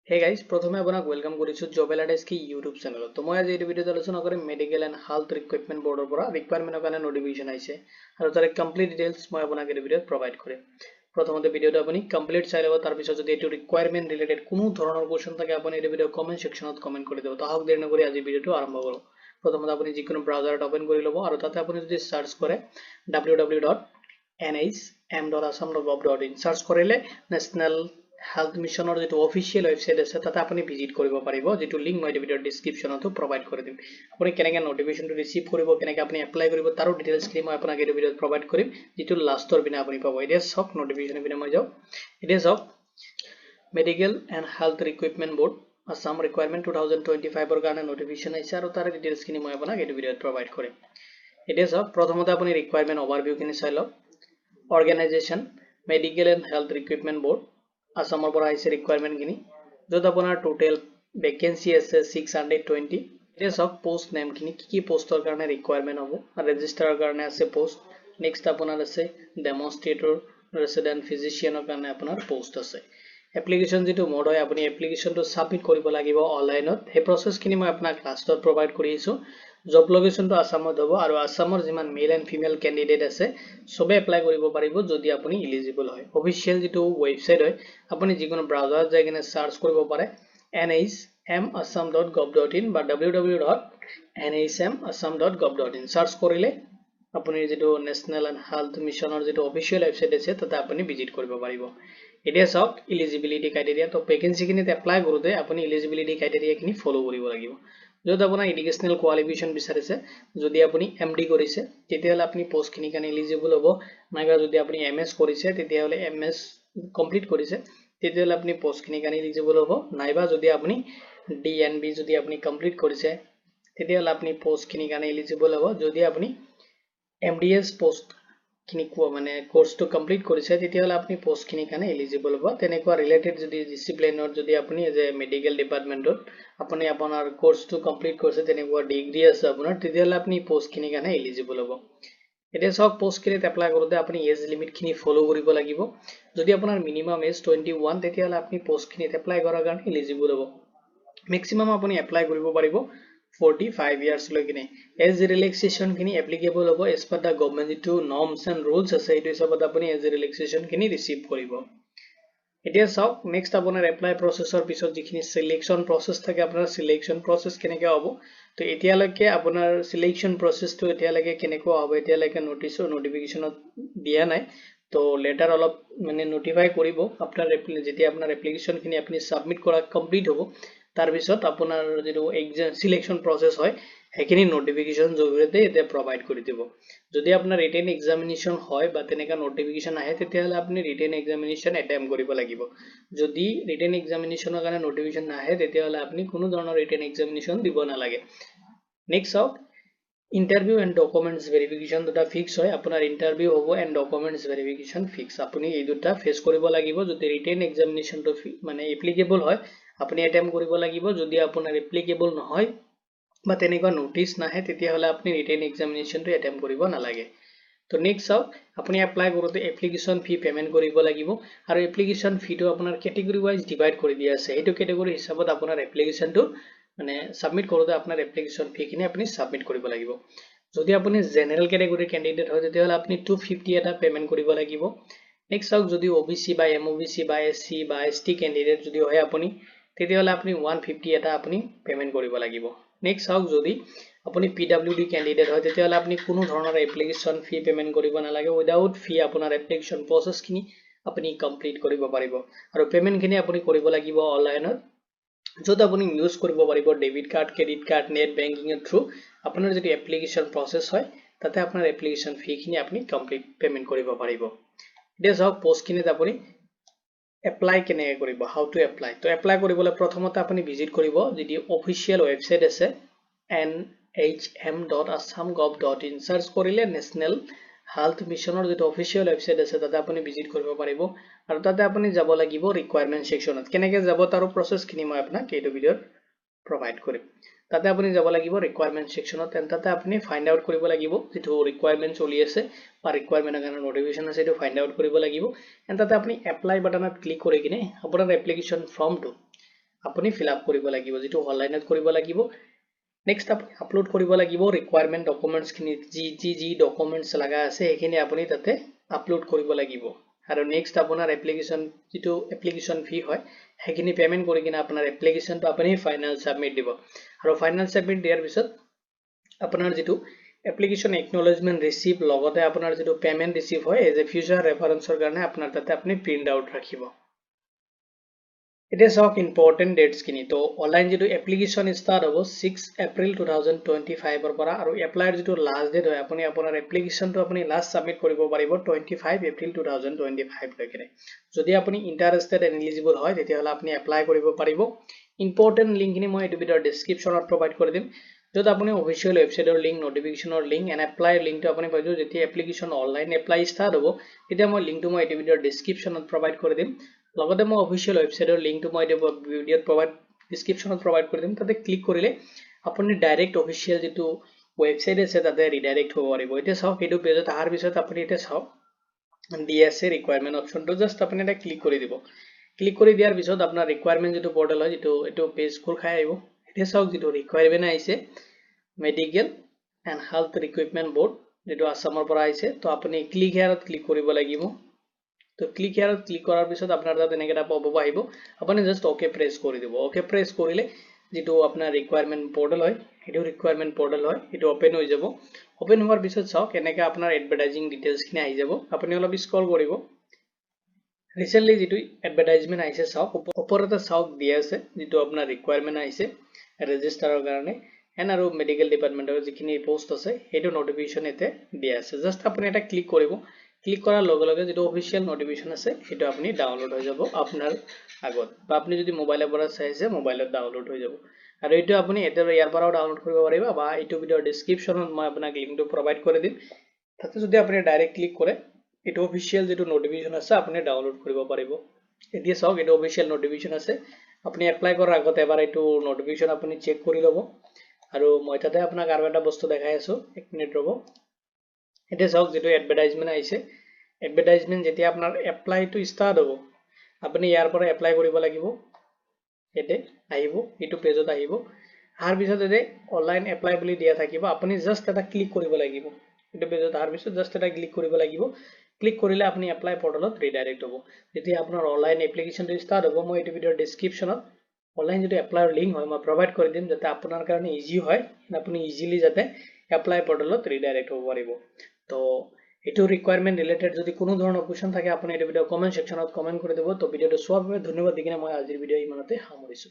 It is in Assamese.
Hey guys, প্ৰথমে আপোনাক ওয়েলকাম কৰিছো জব এলাৰ্টছ কি ইউটিউব চেনেলত। তো মই আজি এই ভিডিঅ'ত আলোচনা কৰিম মেডিকেল এণ্ড হেল্থ ৰিক্ৰুইটমেণ্ট বৰ্ডৰ পৰা ৰিকুৱাৰমেণ্টৰ কাৰণে নটিফিকেশ্যন আহিছে আৰু তাৰে কমপ্লিট ডিটেইলছ মই আপোনাক এই ভিডিঅ'ত প্ৰভাইড কৰিম। প্ৰথমতে ভিডিঅ'টো আপুনি কমপ্লিট চাই ল'ব, তাৰ পিছত যদি এইটো ৰিকুৱাৰমেণ্ট ৰিলেটেড কোনো ধৰণৰ কোৱেশ্চন থাকে আপুনি এই ভিডিঅ'ৰ কমেন্ট সেকশ্যনত কমেন্ট কৰি দিব। তাহক দেৰি নকৰি আজি ভিডিঅ'টো আৰম্ভ কৰোঁ। প্ৰথমতে আপুনি যিকোনো ব্ৰাউজাৰত ওপেন কৰি ল'ব আৰু তাতে আপুনি যদি সাৰ্চ কৰে www.nhim.assam.gov.in সাৰ্চ কৰিলে নেশনাল হেল্থ মিশনৰ যেটো অফিচিয়েল ওয়েবসাইট আছে তাতে আপুনি ভিজিট কৰিব পাৰিব, যেটো লিংক মই ভিডিঅৰ ডেসক্ৰিপচনতো প্ৰভাইড কৰি দিম। আপুনি কেনেকৈ নটিফিকেশনটো ৰিসিভ কৰিব, কেনেকৈ আপুনি এপ্লাই কৰিব তাৰো ডিটেইলছ খিনি মই আপোনাক এই ভিডিঅত প্ৰভাইড কৰিম, যেটো লাষ্টৰ বিনা আপুনি পাব। এতিয়া সব নটিফিকেশন বিনা মই যাও। এতিয়া সব medical and health recruitment board Assam requirement 2025 ৰ কাৰণে নটিফিকেশন আহিছে আৰু তাৰে ডিটেইলছ খিনি মই আপোনাক এই ভিডিঅত প্ৰভাইড কৰিম। এতিয়া সব প্ৰথমতে আপুনি ৰিকুৱাৰমেণ্ট ওভাৰভিউ খিনি চাই লওক। Organisation medical and health recruitment board আসামৰ পৰা আহিছে ৰিকুৱাৰমেণ্ট খিনি, য'ত আপোনাৰ টোটেল ভেকেন্সি আছে 620। এতিয়া সব পোষ্ট নেম খিনি কি পোষ্টৰ কাৰণে ৰিকুৱাৰমেণ্ট হ'ব। ৰেজিষ্ট্ৰাৰৰ কাৰণে আছে পোষ্ট, নেক্সট আপোনাৰ আছে ডেমনষ্ট্ৰেটৰ ৰেসিডেন্ট ফিজিচিয়ানৰ কাৰণে আপোনাৰ পোষ্ট আছে। এপ্লিকেশন যেটো মোড হয় আপুনি এপ্লিকেশনটো সাবমিট কৰিব লাগিব অনলাইনত, সেই প্ৰসেছখিনি মই আপোনাক লাষ্টত প্ৰভাইড কৰি আছো। জব লোকেশনটো আসামত হ'ব আৰু আসামৰ যিমান মেল এণ্ড ফিমেল ক্যান্ডিডেট আছে সবে এপ্লাই কৰিব পাৰিব যদি আপুনি এলিজিবল হয়। অফিচিয়েল যেটো ওয়েবসাইট হয় আপুনি যিকোনো ব্ৰাউজাৰত যাই কিনে সাৰ্চ কৰিব পাৰে nhmassam.gov.in বা www.nhmassam.gov.in সাৰ্চ কৰিলে আপুনি যেটো নেশনাল এণ্ড হেল্থ মিশনৰ যেটো অফিচিয়েল ওয়েবসাইট আছে তাতে আপুনি ভিজিট কৰিব পাৰিব। এতিয়া চাওক এলিজিবিলিটি ক্ৰাইটেৰিয়া। তো ভেকেন্সিখিনিত এপ্লাই কৰোঁতে আপুনি এলিজিবিলিটি ক্ৰাইটেৰিয়াখিনি ফলো কৰিব লাগিব। য'ত আপোনাৰ এডুকেশনাল কোৱালিফিকেশ্যন বিচাৰিছে, যদি আপুনি এমডি কৰিছে তেতিয়াহ'লে আপুনি পোষ্টখিনিৰ কাৰণে এলিজিবল হ'ব, নাইবা যদি আপুনি এমএছ কৰিছে তেতিয়াহ'লে এমএছ কমপ্লিট কৰিছে তেতিয়াহ'লে আপুনি পোষ্টখিনিৰ কাৰণে এলিজিবল হ'ব, নাইবা যদি আপুনি ডিএনবি যদি আপুনি কমপ্লিট কৰিছে তেতিয়াহ'লে আপুনি পোষ্টখিনিৰ কাৰণে এলিজিবল হ'ব। যদি আপুনি এমডিএছ পোষ্ট খিনি মানে কোৰ্সটো কমপ্লিট কৰিছে তেতিয়াহ'লে আপুনি পোষ্টখিনিৰ কাৰণে এলিজিবল হ'ব। তেনেকুৱা ৰিলেটেড যদি ডিসিপ্লিনত যদি আপুনি এজ এ মেডিকেল ডিপাৰ্টমেন্টত আপুনি আপোনাৰ কোৰ্সটো কমপ্লিট কৰিছে, তেনেকুৱা ডিগ্ৰী আছে আপোনাৰ, তেতিয়াহ'লে আপুনি পোষ্টখিনিৰ কাৰণে এলিজিবল হ'ব। এতিয়া সব পোষ্টখিনিত এপ্লাই কৰোঁতে আপুনি এজ লিমিটখিনি ফলো কৰিব লাগিব। যদি আপোনাৰ মিনিমাম এজ 21 তেতিয়াহ'লে আপুনি পোষ্টখিনিত এপ্লাই কৰাৰ কাৰণে এলিজিবল হ'ব। মেক্সিমাম আপুনি এপ্লাই কৰিব পাৰিব 45 years লৈ কিনে। এজ ৰিলেক্সেশ্যন খিনি এপ্লিকেবল হ'ব এজ পাৰ দা গভৰ্ণমেণ্ট যেটো নৰ্মছ এণ্ড ৰুলছ আছে এইটো হিচাপত আপুনি এজ ৰিলেক্সেশ্যন খিনি ৰিসিভ কৰিব। এতিয়া চাওক নেক্সট আপোনাৰ এপ্লাই প্ৰসেছৰ পিছত যিখিনি সিলেকশন প্ৰসেছ থাকে, আপোনাৰ সিলেকশন প্ৰসেছ কেনেকৈ হ'ব। তো এতিয়ালৈকে আপোনাৰ সিলেকশন প্ৰসেছটো এতিয়ালৈকে কেনেকুৱা হ'ব এতিয়ালৈকে নটিফিকেশনত দিয়া নাই। তো লেটাৰ অলপ মানে নটিফাই কৰিব আপোনাৰ যেতিয়া আপোনাৰ এপ্লিকেশনখিনি আপুনি সাবমিট কৰা কমপ্লিট হ'ব, তাৰ পিছত আপোনাৰ যেটো এক্সাম সিলেকশন প্ৰসেছ হয় সেইখিনি নটিফিকেশন জৰিয়তে এতিয়া প্ৰভাইড কৰি দিব। যদি আপোনাৰ ৰিটেন এক্সামিনেশ্যন হয় বা তেনেকা নটিফিকেশন আহে তেতিয়াহ'লে আপুনি ৰিটেন এক্সামিনেশ্যন এটেম্প কৰিব লাগিব। যদি ৰিটেন এক্সামিনেশ্যনৰ কাৰণে নটিফিকেশন নাহে তেতিয়াহ'লে আপুনি কোনো ধৰণৰ ৰিটেন এক্সামিনেশ্যন দিব নালাগে। নেক্সট চাওক ইন্টাৰভিউ এণ্ড ডকুমেন্টছ ভেৰিফিকেশ্যন দুটা ফিক্স হয়। আপোনাৰ ইন্টাৰভিউ হ'ব এণ্ড ডকুমেন্টছ ভেৰিফিকেশ্যন ফিক্স। আপুনি এই দুটা ফেচ কৰিব লাগিব। যদি ৰিটেন এক্সামিনেশ্যনটো মানে এপ্লিকেবল হয় আপুনি এটেম্প কৰিব লাগিব, যদি আপোনাৰ এপ্লিকেবল নহয় বা তেনেকুৱা নোটিছ নাহে তেতিয়াহ'লে আপুনি ৰিটেন এক্সামিনেশ্যনটো এটেম্প কৰিব নালাগে। তো নেক্সট চাওক আপুনি এপ্লাই কৰোঁতে এপ্লিকেশ্যন ফি পেমেন্ট কৰিব লাগিব আৰু এপ্লিকেশ্যন ফিটো আপোনাৰ কেটেগৰী ৱাইজ ডিভাইড কৰি দিয়া আছে। সেইটো কেটেগৰী হিচাপত আপোনাৰ এপ্লিকেশ্যনটো মানে সাবমিট কৰোঁতে আপোনাৰ এপ্লিকেশ্যন ফিখিনি আপুনি সাবমিট কৰিব লাগিব। যদি আপুনি জেনাৰেল কেটেগৰীৰ ক্যান্ডিডেট হয় তেতিয়াহ'লে আপুনি 250 এটা পেমেন্ট কৰিব লাগিব। নেক্সট চাওক যদি ওবিসি বা এমওবিসি বা এসসি বা এসটি ক্যান্ডিডেট যদি হয় আপুনি তেতিয়াহ'লে আপুনি 150 এটা আপুনি পেমেন্ট কৰিব লাগিব। নেক্সট চাওক যদি আপুনি পিডব্লিউডি ক্যান্ডিডেট হয় তেতিয়াহ'লে আপুনি কোনো ধৰণৰ এপ্লিকেশ্যন ফি পেমেন্ট কৰিব নালাগে। উইদাউট ফি আপোনাৰ এপ্লিকেশ্যন প্ৰসেছখিনি আপুনি কমপ্লিট কৰিব পাৰিব আৰু পেমেন্টখিনি আপুনি কৰিব লাগিব অনলাইনত, য'ত আপুনি ইউজ কৰিব পাৰিব debit card, credit card, net বেংকিংৰ থ্ৰু। আপোনাৰ যদি এপ্লিকেশ্যন প্ৰসেছ হয় তাতে আপোনাৰ এপ্লিকেশ্যন ফিখিনি আপুনি কমপ্লিট পেমেন্ট কৰিব পাৰিব। এতিয়া চাওক পোষ্টখিনিত আপুনি এপ্লাই কেনেকৈ কৰিব, হাউ টু এপ্লাই। তো এপ্লাই কৰিবলৈ প্ৰথমতে আপুনি ভিজিট কৰিব যিটো অফিচিয়েল ৱেবছাইট আছে nhm.assam.gov.in সাৰ্চ কৰিলে নেশনাল হেল্থ মিশনৰ যেটো অফিচিয়েল ৱেবছাইট আছে তাতে আপুনি ভিজিট কৰিব পাৰিব আৰু তাতে আপুনি যাব লাগিব ৰিকুৱাৰমেণ্ট সেকশ্যনত। কেনেকৈ যাব তাৰো প্ৰসেছখিনি মই আপোনাক এইটো ভিডিঅ'ত প্ৰভাইড কৰিম। তাতে আপুনি যাব লাগিব ৰিকুৱাৰমেণ্ট সেকশ্যনত, তাতে আপুনি ফাইণ্ড আউট কৰিব লাগিব যেটো ৰিকুৱাৰমেণ্ট চলি আছে বা ৰিকুৱাৰমেণ্টৰ কাৰণে নটিফিকেশ্যন আছে এইটো ফাইণ্ড আউট কৰিব লাগিব। তাতে আপুনি এপ্লাই বাটনত ক্লিক কৰি কিনে আপোনাৰ এপ্লিকেশ্যন ফৰ্মটো আপুনি ফিল আপ কৰিব লাগিব যেটো অনলাইনত কৰিব লাগিব নেক্সট আপুনি আপলোড কৰিব লাগিব ৰিকুৱাৰমেন্ট ডকুমেন্টছ খিনি যি ডকুমেন্টছ লাগা আছে এখিনি আপুনি তাতে আপলোড কৰিব লাগিব আৰু নেক্সট আপোনাৰ এপ্লিকেশন যেটো এপ্লিকেশন ফি হয় হেখিনি পেমেন্ট কৰি কিনা আপোনাৰ এপ্লিকেশনটো আপুনি ফাইনাল সাবমিট দিব আৰু ফাইনাল সাবমিট দিয়াৰ পিছত আপোনাৰ যেটো এপ্লিকেশন একনলেজমেন্ট ৰিসিভ লগতে আপোনাৰ যেটো পেমেন্ট ৰিসিভ হয় এজ এ ফিউচাৰ ৰেফাৰেন্সৰ কাৰণে আপোনাৰ তাতে আপুনি প্ৰিন্ট আউট ৰাখিব It is of important dates kini to online যেটো application start হবো 6 April 2025 ৰ পৰা আৰু apply যেটো last date হয় আপুনি আপোনাৰ application টো আপুনি last submit কৰিব পাৰিব 25 April 2025 লৈকে যদি আপুনি interested and eligible হয় তেতিয়া হলে আপুনি apply কৰিব পাৰিব important link খিনি মই এই ভিডিওৰ descriptionত provide কৰি দিম যত আপুনি official website ৰ link notification ৰ link and apply link টো আপুনি পাইছো যেতিয়া application online apply start হবো তেতিয়া মই link টো মই এই ভিডিওৰ descriptionত provide কৰি দিম লগতে মই অফিশিয়াল ওয়েবসাইটৰ লিংকটো মই এই ভিডিওত প্ৰভাইড ডেসক্ৰিপচনত প্ৰভাইড কৰি দিম তাতে ক্লিক কৰিলে আপুনি ডাইৰেক্ট অফিশিয়াল যেটো ওয়েবসাইট আছে তাতে ৰিডাইৰেক্ট হ'ব পাৰিব এতিয়া চাওক এইটো পেজত আহাৰ পিছত আপুনি এটা চাওক ডিএসএ ৰিকুৱাৰমেন্ট অপচনটো জাস্ট আপুনি এটা ক্লিক কৰি দিব ক্লিক কৰি দিয়াৰ পিছত আপোনাৰ ৰিকুৱাৰমেন্ট যেটো পোৰ্টেল হয় যেটো এটো পেজ খোল খাই আহিব এতিয়া চাওক যেটো ৰিকুৱাৰমেন্ট আহিছে মেডিকেল এণ্ড হেলথ ৰিকুইপমেন্ট বোৰ্ড যেটো আসামৰ পৰা আহিছে তো আপুনি ক্লিক হিয়াৰত ক্লিক কৰিব লাগিব তো ক্লিক হিয়াৰত ক্লিক কৰাৰ পিছত আপোনাৰ তাত এনেকৈ এটা পপআপ আহিব আপুনি জাস্ট ওকে প্ৰেছ কৰি দিব ওকে প্ৰেছ কৰিলে যেটো আপোনাৰ ৰিকুৱাৰমেন্ট পোৰ্টেল হয় এটো ৰিকুৱাৰমেন্ট পোৰ্টেল হয় এটো ওপেন হৈ যাব ওপেন হোৱাৰ পিছত চাওক এনেকৈ আপোনাৰ এডভাৰটাইজিং ডিটেইলছ খিনি আহি যাব আপুনি অলপ স্ক্ৰল কৰিব ৰিসেন্টলি যেটো এডভাৰটাইজমেন্ট আহিছে চাওক ওপৰতে চাওক দিয়া আছে যেটো আপোনাৰ ৰিকুৱাৰমেন্ট আহিছে ৰেজিষ্টাৰৰ কাৰণে এন আৰু মেডিকেল ডিপাৰ্টমেন্টৰ যিখিনি পোষ্ট আছে এটো নোটিফিকেশন এতে দিয়া আছে জাস্ট আপুনি এটা ক্লিক কৰিব ক্লিক কৰাৰ লগে লগে যেটো অফিশিয়াল নোটিফিকেশন আছে এটো আপুনি ডাউনলোড হৈ যাব আপোনাৰ আগত বা আপুনি যদি মোবাইলৰ পৰা চাইছে মোবাইলত ডাউনলোড হৈ যাব আৰু এটো আপুনি ইয়াৰ পৰাও ডাউনলোড কৰিব পাৰিব বা এটো ভিডিওৰ ডেসক্ৰিপচনত মই আপোনাক লিংকটো প্ৰভাইড কৰি দিম তাতে যদি আপুনি ডাইৰেক্ট ক্লিক কৰে এটো অফিশিয়াল যেটো নোটিফিকেশন আছে আপুনি ডাউনলোড কৰিব পাৰিব এতিয়া চাওক এটো অফিশিয়াল নোটিফিকেশন আছে আপুনি এপ্লাই কৰাৰ আগতে এবাৰ এটো নোটিফিকেশন আপুনি চেক কৰি লব আৰু মই তাতে আপোনাক আৰু এটা বস্তু দেখাই আছো এক মিনিট ৰব এটা চাওক যেটো এডভাৰটাইজমেন্ট আহিছে এডভাৰটাইজমেন্ট যেতিয়া আপোনাৰ এপ্লাই টু স্টাৰ্ট হ'ব আপুনি ইয়াৰ পৰা এপ্লাই কৰিব লাগিব এতে আহিব এটো পেজত আহিব আহাৰ পিছত এতে অনলাইন এপ্লাই বুলি দিয়া থাকিব আপুনি জাস্ট এটা ক্লিক কৰিব লাগিব এটো পেজত আহাৰ পিছত জাস্ট এটা ক্লিক কৰিব লাগিব ক্লিক কৰিলে আপুনি এপ্লাই পৰ্টেলত ৰিডাইৰেক্ট হ'ব যেতিয়া আপোনাৰ অনলাইন এপ্লিকেশনটো স্টাৰ্ট হ'ব মই এটো ভিডিওৰ ডেসক্ৰিপচনত অনলাইন যেটো এপ্লাইৰ লিংক হয় মই প্ৰভাইড কৰি দিম যাতে আপোনাৰ কাৰণে ইজি হয় আপুনি ইজিলি যাতে এপ্লাই পৰ্টেলত ৰিডাইৰেক্ট হ'ব পাৰিব তো এটো ৰিকুৱাৰমেন্ট ৰিলেটেড যদি কোনো ধৰণৰ কোৱেশ্চন থাকে আপুনি এই ভিডিও কমেন্ট সেকশনত কমেন্ট কৰি দিব তো ভিডিওটো চোৱাৰ বাবে ধন্যবাদ দিকিনে মই আজিৰ ভিডিও ইমানতে সামৰিছো